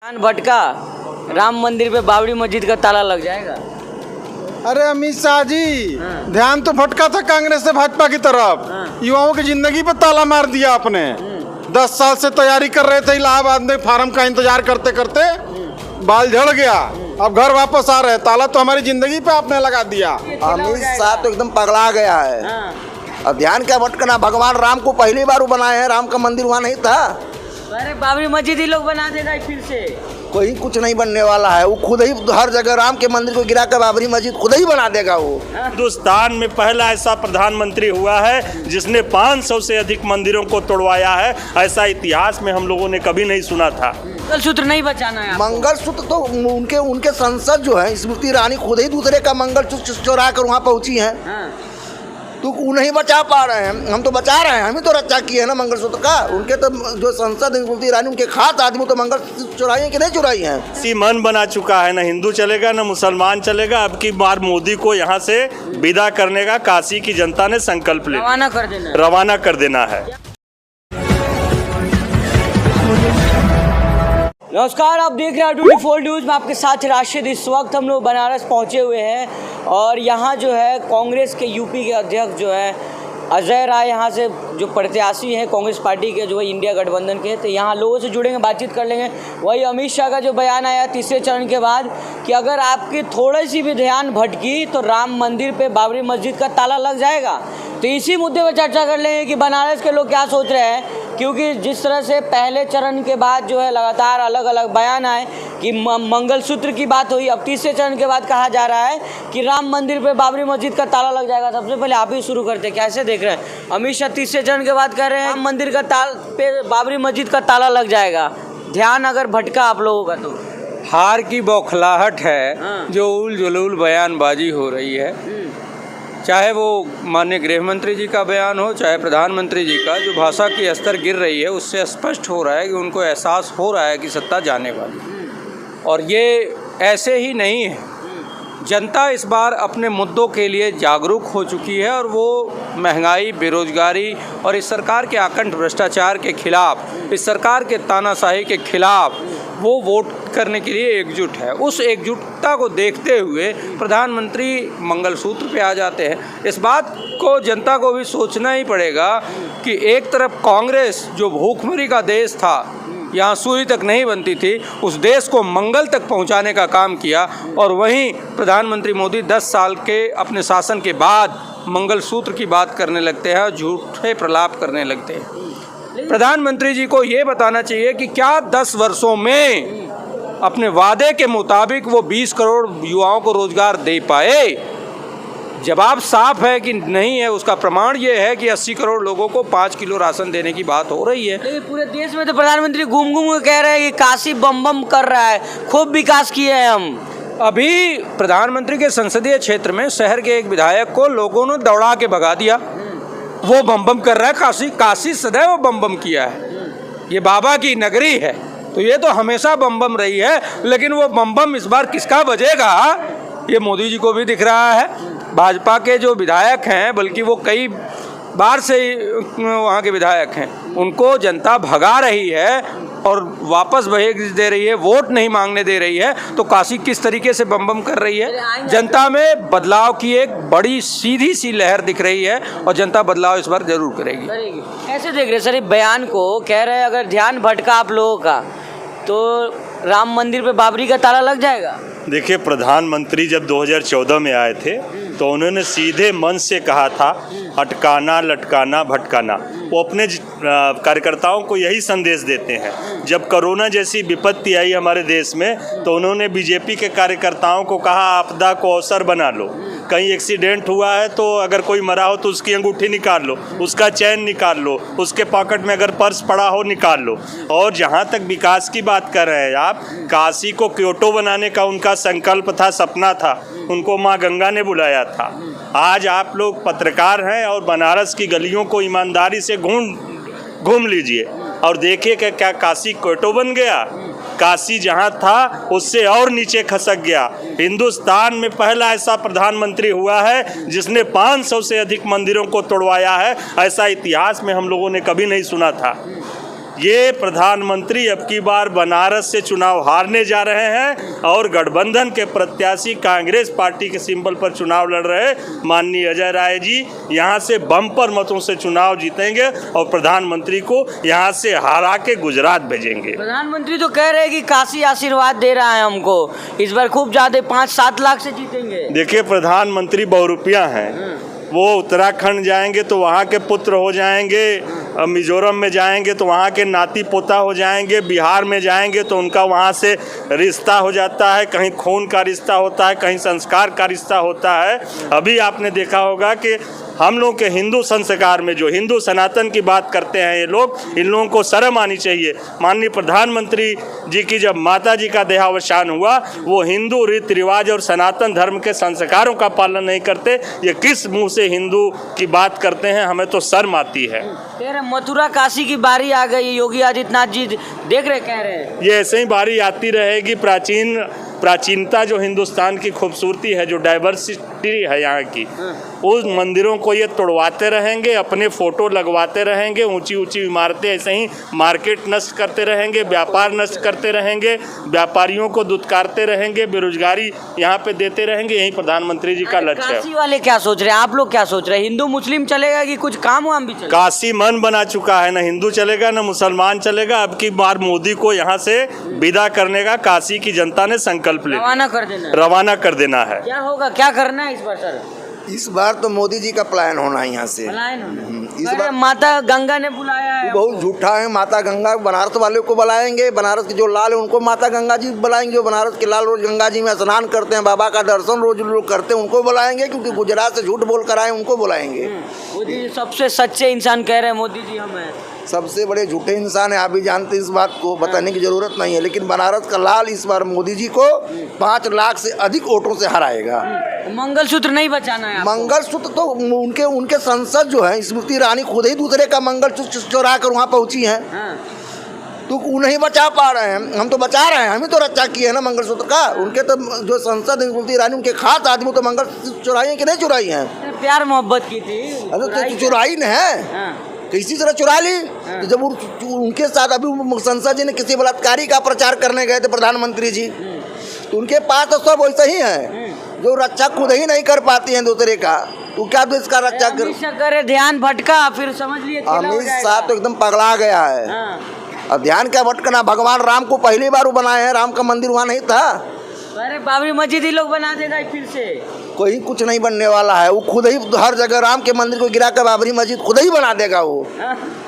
ध्यान भटका, राम मंदिर पे बाबरी मस्जिद का ताला लग जाएगा। अरे अमित शाह जी, ध्यान तो भटका था कांग्रेस से भाजपा की तरफ। युवाओं की जिंदगी पर ताला मार दिया आपने। 10 साल से तैयारी कर रहे थे इलाहाबाद में, फार्म का इंतजार करते करते बाल झड़ गया। अब घर वापस आ रहे, ताला तो हमारी जिंदगी पे आपने लगा दिया। अमित शाह तो एकदम पगला गया है। और ध्यान क्या भटकना, भगवान राम को पहली बार बनाए हैं, राम का मंदिर वहाँ नहीं था। अरे बाबरी मस्जिद ही लोग बना देगा फिर से। कोई कुछ नहीं बनने वाला है, वो खुद ही हर जगह राम के मंदिर को गिरा कर बाबरी मस्जिद खुद ही बना देगा वो। हिंदुस्तान में पहला ऐसा प्रधानमंत्री हुआ है जिसने 500 से अधिक मंदिरों को तोड़वाया है। ऐसा इतिहास में हम लोगों ने कभी नहीं सुना था। मंगलसूत्र नहीं बचाना है। मंगलसूत्र तो उनके संसद जो है स्मृति ईरानी खुद ही दूसरे का मंगलसूत्र चुरा कर वहाँ पहुँची है। तो वो नहीं बचा पा रहे हैं, हम तो बचा रहे हैं। हम ही तो रक्षा किए हैं ना मंगलसूत्र का। उनके तो जो संसद स्मृति ईरानी, उनके खास आदमी तो मंगलसूत्र चुराई है कि नहीं चुराई है। इसी मन बना चुका है, ना हिंदू चलेगा ना मुसलमान चलेगा। अब की बार मोदी को यहाँ से विदा करने का काशी की जनता ने संकल्प लिया, रवाना कर देना है। नमस्कार, आप देख रहे हैं 24 न्यूज़ में आपके साथ राशिद। इस वक्त हम लोग बनारस पहुंचे हुए हैं और यहाँ जो है कांग्रेस के यूपी के अध्यक्ष जो है अजय राय, यहाँ से जो प्रत्याशी हैं कांग्रेस पार्टी के, जो है इंडिया गठबंधन के, तो यहाँ लोगों से जुड़ेंगे, बातचीत कर लेंगे। वही अमित शाह का जो बयान आया तीसरे चरण के बाद कि अगर आपकी थोड़ी सी भी ध्यान भटकी तो राम मंदिर पे बाबरी मस्जिद का ताला लग जाएगा। तो इसी मुद्दे पर चर्चा कर लेंगे कि बनारस के लोग क्या सोच रहे हैं, क्योंकि जिस तरह से पहले चरण के बाद जो है लगातार अलग अलग बयान आए कि मंगलसूत्र की बात हुई, अब तीसरे चरण के बाद कहा जा रहा है कि राम मंदिर पे बाबरी मस्जिद का ताला लग जाएगा। सबसे पहले आप ही शुरू करते हैं, कैसे देख रहे हैं? अमित शाह तीसरे चरण के बाद कह रहे हैं राम मंदिर का पे बाबरी मस्जिद का ताला लग जाएगा। ध्यान अगर भटका आप लोगों का तो हार की बौखलाहट है जो उल जुलूल बयानबाजी हो रही है। चाहे वो माननीय गृह मंत्री जी का बयान हो, चाहे प्रधानमंत्री जी का, जो भाषा की स्तर गिर रही है उससे स्पष्ट हो रहा है कि उनको एहसास हो रहा है कि सत्ता जाने वाली। और ये ऐसे ही नहीं है, जनता इस बार अपने मुद्दों के लिए जागरूक हो चुकी है और वो महंगाई, बेरोजगारी और इस सरकार के आकंठ भ्रष्टाचार के खिलाफ, इस सरकार के तानाशाही के खिलाफ वो वोट करने के लिए एकजुट है। उस एकजुटता को देखते हुए प्रधानमंत्री मंगलसूत्र पे आ जाते हैं। इस बात को जनता को भी सोचना ही पड़ेगा कि एक तरफ कांग्रेस जो भूखमरी का देश था, यहाँ सूर्य तक नहीं बनती थी, उस देश को मंगल तक पहुँचाने का काम किया, और वहीं प्रधानमंत्री मोदी 10 साल के अपने शासन के बाद मंगलसूत्र की बात करने लगते हैं और झूठे प्रलाप करने लगते हैं। प्रधानमंत्री जी को ये बताना चाहिए कि क्या 10 वर्षों में अपने वादे के मुताबिक वो 20 करोड़ युवाओं को रोजगार दे पाए? जवाब साफ है कि नहीं है। उसका प्रमाण ये है कि 80 करोड़ लोगों को 5 किलो राशन देने की बात हो रही है। लेकिन पूरे देश में तो प्रधानमंत्री घूम घूम के कह रहे हैं कि काशी बम बम कर रहा है, खूब विकास किए हैं हम। अभी प्रधानमंत्री के संसदीय क्षेत्र में शहर के एक विधायक को लोगों ने दौड़ा के भगा दिया। वो बम बम कर रहा है। काशी सदैव बम बम किया है, ये बाबा की नगरी है, तो ये तो हमेशा बम बम रही है। लेकिन वो बम बम इस बार किसका बजेगा, ये मोदी जी को भी दिख रहा है। भाजपा के जो विधायक हैं, बल्कि वो कई बार से वहाँ के विधायक हैं, उनको जनता भगा रही है और वापस भेज दे रही है, वोट नहीं मांगने दे रही है। तो काशी किस तरीके से बम बम कर रही है? जनता में बदलाव की एक बड़ी सीधी सी लहर दिख रही है और जनता बदलाव इस बार जरूर करेगी। कैसे देख रहे सर ये बयान को? कह रहे हैं अगर ध्यान भटका आप लोगों का तो राम मंदिर पे बाबरी का ताला लग जाएगा। देखिए, प्रधानमंत्री जब 2014 में आए थे तो उन्होंने सीधे मन से कहा था अटकाना, लटकाना, भटकाना। वो अपने कार्यकर्ताओं को यही संदेश देते हैं। जब कोरोना जैसी विपत्ति आई हमारे देश में तो उन्होंने बीजेपी के कार्यकर्ताओं को कहा आपदा को अवसर बना लो। कहीं एक्सीडेंट हुआ है तो अगर कोई मरा हो तो उसकी अंगूठी निकाल लो, उसका चैन निकाल लो, उसके पॉकेट में अगर पर्स पड़ा हो निकाल लो। और जहाँ तक विकास की बात कर रहे हैं आप, काशी को क्योटो बनाने का उनका संकल्प था, सपना था, उनको माँ गंगा ने बुलाया था। आज आप लोग पत्रकार हैं और बनारस की गलियों को ईमानदारी से घूम लीजिए और देखिए कि क्या काशी क्योटो बन गया। काशी जहां था उससे और नीचे खसक गया। हिंदुस्तान में पहला ऐसा प्रधानमंत्री हुआ है जिसने 500 से अधिक मंदिरों को तोड़वाया है। ऐसा इतिहास में हम लोगों ने कभी नहीं सुना था। ये प्रधानमंत्री अब की बार बनारस से चुनाव हारने जा रहे हैं और गठबंधन के प्रत्याशी कांग्रेस पार्टी के सिंबल पर चुनाव लड़ रहे माननीय अजय राय जी यहाँ से बम्पर मतों से चुनाव जीतेंगे और प्रधानमंत्री को यहाँ से हरा के गुजरात भेजेंगे। प्रधानमंत्री तो कह रहे हैं कि काशी आशीर्वाद दे रहा है हमको, इस बार खूब ज्यादा 5-7 लाख से जीतेंगे। देखिए, प्रधानमंत्री बहुरूपिया हैं, वो उत्तराखंड जाएंगे तो वहाँ के पुत्र हो जाएंगे, मिजोरम में जाएंगे तो वहाँ के नाती पोता हो जाएंगे, बिहार में जाएंगे तो उनका वहाँ से रिश्ता हो जाता है, कहीं खून का रिश्ता होता है, कहीं संस्कार का रिश्ता होता है। अभी आपने देखा होगा कि हम लोग के हिंदू संस्कार में जो हिंदू सनातन की बात करते हैं ये लोग, इन लोगों को शर्म आनी चाहिए। माननीय प्रधानमंत्री जी की जब माता जी का देहावसान हुआ, वो हिंदू रीति रिवाज और सनातन धर्म के संस्कारों का पालन नहीं करते। ये किस मुंह से हिंदू की बात करते हैं, हमें तो शर्म आती है। कह रहे मथुरा काशी की बारी आ गई, योगी आदित्यनाथ जी देख रहे, कह रहे हैं ये ऐसे ही बारी आती रहेगी। प्राचीनता जो हिंदुस्तान की खूबसूरती है, जो डाइवर्सिटी है यहाँ की, उस मंदिरों को ये तोड़वाते रहेंगे, अपने फोटो लगवाते रहेंगे, ऊंची ऊंची इमारतें ऐसे ही मार्केट नष्ट करते रहेंगे, व्यापार नष्ट करते रहेंगे, व्यापारियों को दुत्कारते रहेंगे, बेरोजगारी यहाँ पे देते रहेंगे। यही प्रधानमंत्री जी का लक्ष्य है। काशी वाले क्या सोच रहे हैं, आप लोग क्या सोच रहे हैं? हिंदू मुस्लिम चलेगा कि कुछ काम वाम भी चलेगा? काशी मन बना चुका है, ना हिंदू चलेगा ना मुसलमान चलेगा। अब की बार मोदी को यहाँ से विदा करने का काशी की जनता ने संकल्प लिया, रवाना कर देना है। क्या होगा, क्या करना है इस बार सर? इस बार तो मोदी जी का प्लान होना है यहाँ से। इस बार माता गंगा ने बुलाया है, बहुत झूठा है। माता गंगा बनारस वाले को बुलाएंगे, बनारस के जो लाल है उनको माता गंगा जी बुलाएंगे। जो बनारस के लाल रोज गंगा जी में स्नान करते हैं, बाबा का दर्शन रोज लोग करते हैं, उनको बुलाएंगे। क्योंकि गुजरात से झूठ बोल कर आए, उनको बुलाएंगे। मोदी जी सबसे सच्चे इंसान कह रहे हैं, मोदी जी हम हैं। सबसे बड़े झूठे इंसान है, आप भी जानते हैं इस बात को, बताने की जरूरत नहीं है। लेकिन बनारस का लाल इस बार मोदी जी को 5 लाख से अधिक वोटों से हराएगा। मंगलसूत्र नहीं बचाना है आपको। मंगलसूत्र तो उनके संसद जो है स्मृति ईरानी खुद ही दूसरे का मंगलसूत्र चुरा कर वहाँ पहुँची है। तो वो नहीं बचा पा रहे हैं, हम तो बचा रहे हैं। हम ही तो रक्षा किए हैं ना मंगलसूत्र का। उनके तो जो संसद स्मृति ईरानी, उनके खास आदमी तो मंगलसूत्र चुराई है कि नहीं चुराई है? प्यार मोहब्बत की थी, अरे तो चुराई न है, किसी तरह चुरा ली। तो जब उनके साथ अभी संसद जी ने किसी बलात्कारी का प्रचार करने गए थे प्रधानमंत्री जी, तो उनके पास तो सब वैसे ही है जो रक्षा खुद ही नहीं कर पाती हैं दूसरे का। तो क्या देश का रक्षा करे? ध्यान भटका, फिर समझ लिए अमित शाह तो एकदम पगला गया है। अब ध्यान क्या भटकना, भगवान राम को पहली बार वो बनाए हैं, राम का मंदिर वहाँ नहीं था। अरे बाबरी मस्जिद ही लोग बना देगा फिर से। कोई कुछ नहीं बनने वाला है, वो खुद ही हर जगह राम के मंदिर को गिरा कर बाबरी मस्जिद खुद ही बना देगा। वो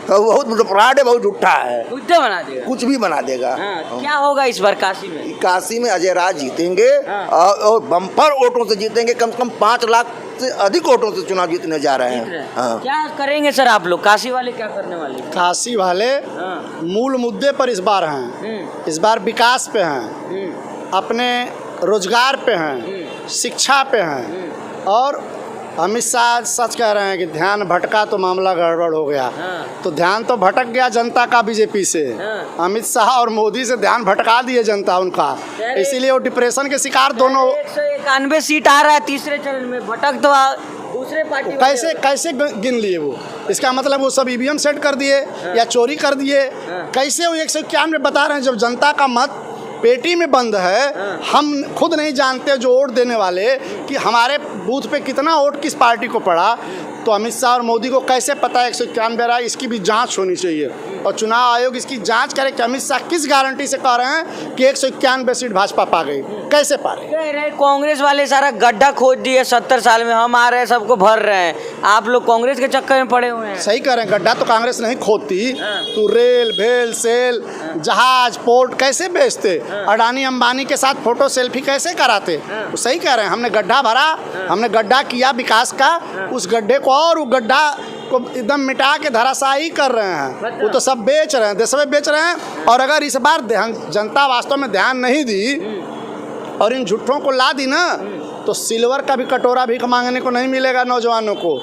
बहुत फ्रॉड है, बहुत झूठा है, बना देगा, कुछ भी बना देगा। क्या होगा इस बार काशी में? काशी में अजय राज जीतेंगे और बम्पर वोटों से जीतेंगे। कम से कम 5 लाख से अधिक वोटों से चुनाव जीतने जा रहे हैं। क्या करेंगे सर आप लोग? काशी वाले क्या करने वाले? काशी वाले मूल मुद्दे पर इस बार हैं, इस बार विकास पे हैं, अपने रोजगार पे हैं, शिक्षा पे हैं। और अमित शाह सच कह रहे हैं कि ध्यान भटका तो मामला गड़बड़ हो गया। तो ध्यान तो भटक गया जनता का बीजेपी से। अमित शाह और मोदी से ध्यान भटका दिए जनता उनका, इसीलिए वो डिप्रेशन के शिकार दोनों। 191 सीट आ रहा है तीसरे चरण में, भटक तो दूसरे पार्टी कैसे गिन लिए वो? इसका मतलब वो सब ईवीएम सेट कर दिए या चोरी कर दिए? कैसे वो 191 बता रहे हैं जब जनता का मत पेटी में बंद है? हम खुद नहीं जानते जो वोट देने वाले कि हमारे बूथ पे कितना वोट किस पार्टी को पड़ा। तो अमित शाह और मोदी को कैसे पता है 191 रहा? इसकी भी जांच होनी चाहिए और चुनाव आयोग इसकी जांच करे कि अमित शाह किस गारंटी से कह रहे हैं कि 191 सीट भाजपा पा गई, कैसे पा रहे? कांग्रेस वाले सारा गड्ढा खोद दिए 70 साल में, हम आ रहे हैं सबको भर रहे हैं, आप लोग कांग्रेस के चक्कर में पड़े हुए हैं। सही कह रहे हैं, गड्ढा तो कांग्रेस नहीं खोदती। तो रेल भेल सेल जहाज पोर्ट कैसे बेचते? अडानी अंबानी के साथ फोटो सेल्फी कैसे कराते? तो सही कह रहे हैं, हमने गड्ढा भरा, हमने गड्ढा किया विकास का, उस गड्ढे को और वो गड्ढा को एकदम मिटा के धराशायी कर रहे हैं। वो तो सब बेच रहे हैं, देश में बेच रहे हैं। और अगर इस बार जनता वास्तव में ध्यान नहीं दी और इन झूठों को ला दी ना, तो सिल्वर का भी कटोरा भीख मांगने को नहीं मिलेगा नौजवानों को,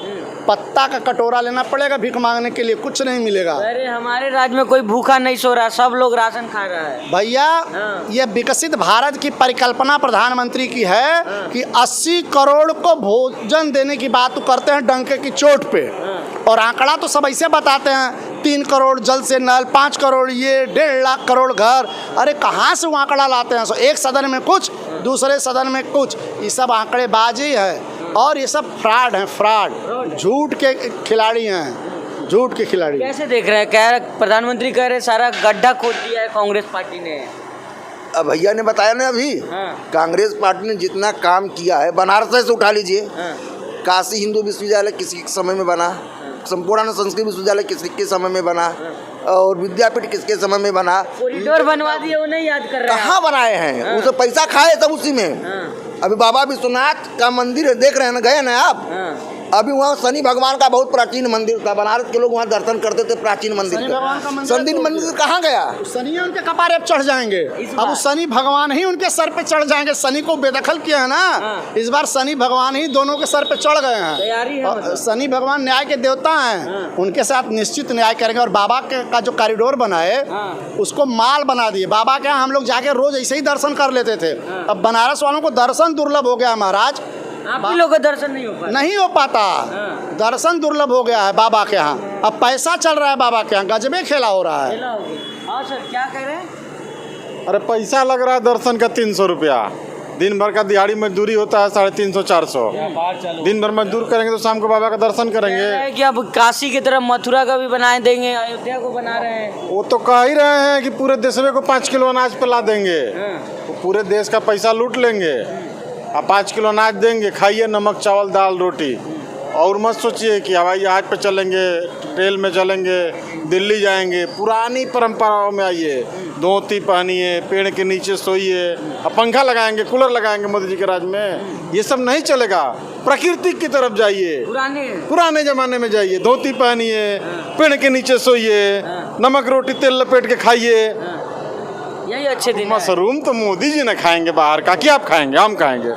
पत्ता का कटोरा लेना पड़ेगा भीख मांगने के लिए, कुछ नहीं मिलेगा। अरे हमारे राज्य में कोई भूखा नहीं सो रहा, सब लोग राशन खा रहा है भैया। ये विकसित भारत की परिकल्पना प्रधानमंत्री की है कि 80 करोड़ को भोजन देने की बात तो करते हैं डंके की चोट पे, और आंकड़ा तो सब ऐसे बताते हैं 3 करोड़ जल से नल, 5 करोड़ ये, 1.5 लाख करोड़ घर। अरे कहाँ से वो आंकड़ा लाते हैं? एक सदन में कुछ, दूसरे सदन में कुछ, ये सब आंकड़ेबाजी है और ये सब फ्रॉड है, फ्रॉड, झूठ के खिलाड़ी हैं, झूठ के खिलाड़ी। कैसे देख रहे हैं? कह रहे प्रधानमंत्री कह रहे सारा गड्ढा खोद दिया है कांग्रेस पार्टी ने। अब भैया ने बताया ना अभी, कांग्रेस पार्टी ने जितना काम किया है, बनारस से उठा लीजिए, काशी हिंदू विश्वविद्यालय किसी समय में बना, संपूर्ण संस्कृत विश्वविद्यालय किसके समय में बना, और विद्यापीठ किसके समय में बना, कॉरिडोर बनवा दिए, वो नहीं याद कर रहे हैं। कहाँ बनाए हैं? उसे पैसा खाए सब उसी में। अभी बाबा विश्वनाथ का मंदिर देख रहे हैं ना, गए ना आप? अभी वहाँ शनि भगवान का बहुत प्राचीन मंदिर था, बनारस के लोग वहाँ दर्शन करते थे प्राचीन मंदिर का। शनि मंदिर कहाँ गया? शनि उनके कपारे अब चढ़ जाएंगे, अब शनि भगवान ही उनके सर पे चढ़ जाएंगे। शनि को बेदखल किया है ना, इस बार शनि भगवान ही दोनों के सर पे चढ़ गए हैं। और शनि भगवान न्याय के देवता हैं, उनके साथ निश्चित न्याय करेंगे। और बाबा का जो कॉरिडोर बनाए उसको माल बना दिए। बाबा के यहाँ हम लोग जाके रोज ऐसे ही दर्शन कर लेते थे, अब बनारस वालों को दर्शन दुर्लभ हो गया महाराज। आप ही लोगों का दर्शन नहीं हो पाता, दर्शन दुर्लभ हो गया है बाबा के यहाँ। अब पैसा चल रहा है बाबा के यहाँ, गजबे खेला हो रहा है। हाँ सर, क्या कह रहे हैं? अरे पैसा लग रहा है दर्शन का 300 रुपया, दिन भर का दिहाड़ी मजदूरी होता है 350-400। दिन भर मजदूर करेंगे तो शाम को बाबा का दर्शन करेंगे। कि अब काशी की तरफ मथुरा का भी बना देंगे, अयोध्या को बना रहे हैं। वो तो कह ही रहे हैं कि पूरे देशवे को 5 किलो अनाज पिला देंगे, तो पूरे देश का पैसा लूट लेंगे। अब 5 किलो अनाज देंगे, खाइए नमक चावल दाल रोटी, और मत सोचिए कि हवाई जहाज पे चलेंगे, रेल में चलेंगे, दिल्ली जाएंगे। पुरानी परंपराओं में आइए, धोती पहनिए, पेड़ के नीचे सोइए, अब पंखा लगाएंगे, कूलर लगाएंगे मोदी जी के राज में। ये सब नहीं चलेगा, प्रकृति की तरफ जाइए, पुराने जमाने में जाइए, धोती पहनिए, पेड़ के नीचे सोइए, नमक रोटी तेल लपेट के खाइए। यही अच्छे दिन मशरूम तो मोदी जी ने खाएंगे बाहर का, क्या आप खाएंगे? हम खाएंगे?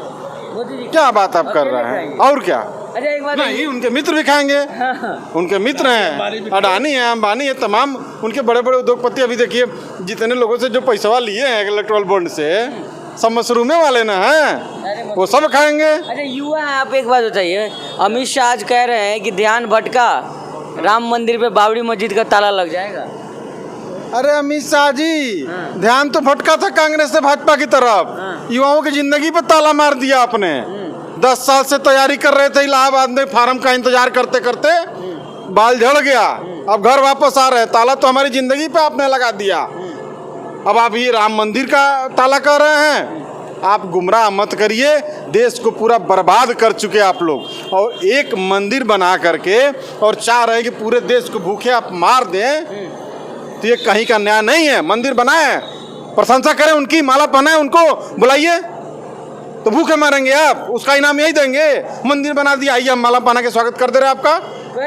मोदी जी क्या बात आप कर रहे हैं? और क्या? अच्छा एक बात नहीं, उनके मित्र भी खाएंगे, उनके मित्र हैं, अडानी हैं, अंबानी है, तमाम उनके बड़े बड़े उद्योगपति। अभी देखिए जितने लोगों से जो पैसा लिए हैं इलेक्ट्रल बॉन्ड से, सब मशरूमे वाले ना हैं, वो सब खाएंगे। अच्छा युवा है, आप एक बात बताइए, अमित शाह आज कह रहे हैं कि ध्यान भटका, राम मंदिर पे बाबरी मस्जिद का ताला लग जाएगा। अरे अमित शाह जी, ध्यान तो भटका था कांग्रेस से भाजपा की तरफ, युवाओं की जिंदगी पे ताला मार दिया आपने। 10 साल से तैयारी कर रहे थे, इलाहाबाद में फार्म का इंतजार करते करते बाल झड़ गया, अब घर वापस आ रहे हैं, ताला तो हमारी जिंदगी पे आपने लगा दिया। अब आप ये राम मंदिर का ताला कह रहे हैं? आप गुमराह मत करिए, देश को पूरा बर्बाद कर चुके आप लोग। और एक मंदिर बना करके और चाह रहे हैं कि पूरे देश को भूखे आप मार दें, तो ये कहीं का न्याय नहीं है। मंदिर बनाए, प्रशंसा करें उनकी, माला पहनाएं, उनको बुलाइए, तो भूखे मारेंगे आप, उसका इनाम यही देंगे। मंदिर बना दिया, आइए हम माला पहना के स्वागत कर दे रहे हैं आपका,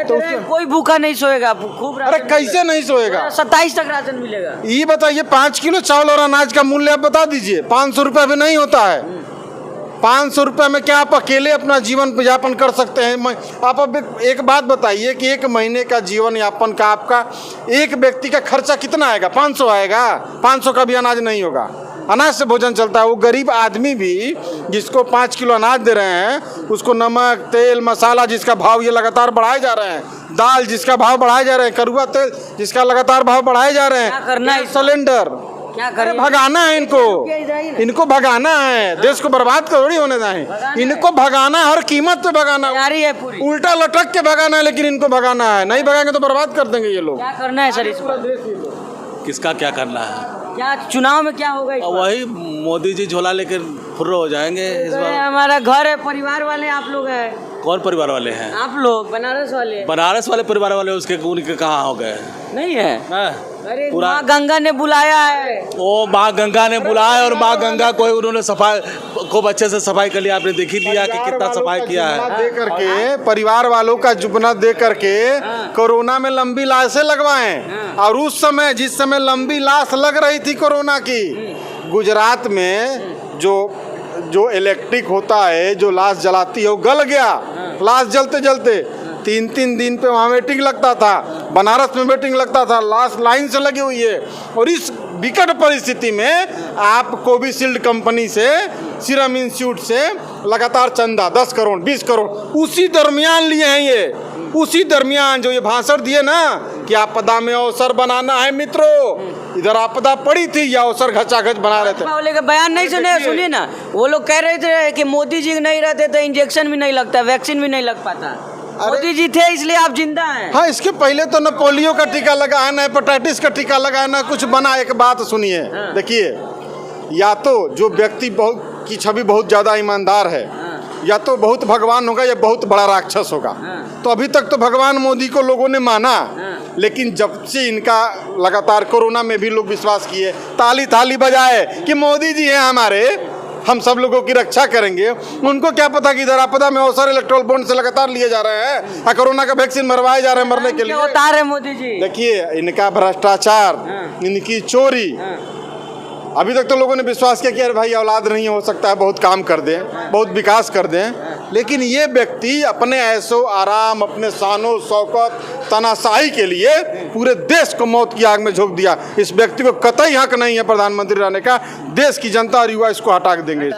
तो कोई भूखा नहीं सोएगा, खूब। अरे कैसे नहीं सोएगा? 27 तक राशन मिलेगा। ये बताइए 5 किलो चावल और अनाज का मूल्य आप बता दीजिए, 500 रुपये भी नहीं होता है। 500 रुपये में क्या आप अकेले अपना जीवन यापन कर सकते हैं? आप अब एक बात बताइए कि 1 महीने का जीवन यापन का आपका एक व्यक्ति का खर्चा कितना आएगा? 500 आएगा? 500 का भी अनाज नहीं होगा, अनाज से भोजन चलता है। वो गरीब आदमी भी जिसको 5 किलो अनाज दे रहे हैं, उसको नमक तेल मसाला जिसका भाव ये लगातार बढ़ाए जा रहे हैं, दाल जिसका भाव बढ़ाए जा रहे हैं, कड़ुआ तेल जिसका लगातार भाव बढ़ाए जा रहे हैं, करना है सिलेंडर, क्या करें? भगाना है इनको भगाना है, देश को बर्बाद थोड़ी होने दें, इनको भगाना है, हर कीमत पे भगाना है, उल्टा लटक के भगाना है, लेकिन इनको भगाना है, नहीं भगाएंगे तो बर्बाद कर देंगे ये लोग। क्या करना है सर इस पर? किसका क्या करना है? क्या चुनाव में क्या होगा? वही मोदी जी झोला लेकर फुर्र हो जाएंगे इस बार। हमारा घर है, परिवार वाले आप लोग हैं। कौन परिवार वाले हैं? आप लोग बनारस वाले। बनारस वाले परिवार वाले उसके उनके कहाँ हो गए? नहीं है। अरे पूरा माँ गंगा ने बुलाया है। ओ माँ गंगा ने बुलाया, और माँ गंगा को उन्होंने सफाई खूब अच्छे से सफाई कर लिया। आपने देख ही लिया कि कितना सफाई किया है। दे करके परिवार वालों का जुबना दे करके कोरोना में लंबी लाशें लगवाएं। और उस समय जिस समय लंबी लाश लग रही थी कोरोना की, गुजरात में जो इलेक्ट्रिक होता है, जो लाश जलाती है, वो गल गया। लाश जलते जलते 3-3 दिन पे वहाँ वेटिंग लगता था, बनारस में वेटिंग लगता था, लाश लाइन से लगी हुई है। और इस विकट परिस्थिति में आप कोविशील्ड कंपनी से, सीरम इंस्टीट्यूट से लगातार चंदा 10 करोड़ 20 करोड़ उसी दरमियान लिए हैं। ये उसी दरमियान जो ये भाषण दिए ना, कि आपदा में अवसर बनाना है मित्रों। इधर आपदा पड़ी थी, या अवसर घचाघच बना रहे थे। वाले का बयान नहीं सुने, सुनिए ना, वो लोग कह रहे थे कि मोदी जी नहीं रहते तो इंजेक्शन भी नहीं लगता, वैक्सीन भी नहीं लग पाता। मोदी जी थे इसलिए आप जिंदा हैं। हाँ, इसके पहले तो न पोलियो का टीका लगा है, न हेपेटाइटिस का टीका लगा है, न कुछ बना। एक बात सुनिए, देखिए, या तो जो व्यक्ति बहुत की छवि बहुत ज़्यादा ईमानदार है, या तो बहुत भगवान होगा या बहुत बड़ा राक्षस होगा। तो अभी तक तो भगवान मोदी को लोगों ने माना, लेकिन जब से इनका लगातार कोरोना में भी लोग विश्वास किए, ताली थाली बजाए कि मोदी जी हैं हमारे, हम सब लोगों की रक्षा करेंगे। उनको क्या पता कि इधर आपदा में अवसर इलेक्ट्रोल बॉन्ड से लगातार लिए जा रहे हैं और कोरोना का वैक्सीन मरवाए जा रहे हैं मरने के लिए। उतार है मोदी जी। देखिए, इनका भ्रष्टाचार, इनकी चोरी, अभी तक तो लोगों ने विश्वास किया कि अरे भाई औलाद नहीं हो सकता है, बहुत काम कर दें, बहुत विकास कर दें। लेकिन ये व्यक्ति अपने ऐशो आराम, अपने शानो शौकत, तानाशाही के लिए पूरे देश को मौत की आग में झोंक दिया। इस व्यक्ति को कतई हक नहीं है प्रधानमंत्री रहने का। देश की जनता और युवा इसको हटा के देंगे।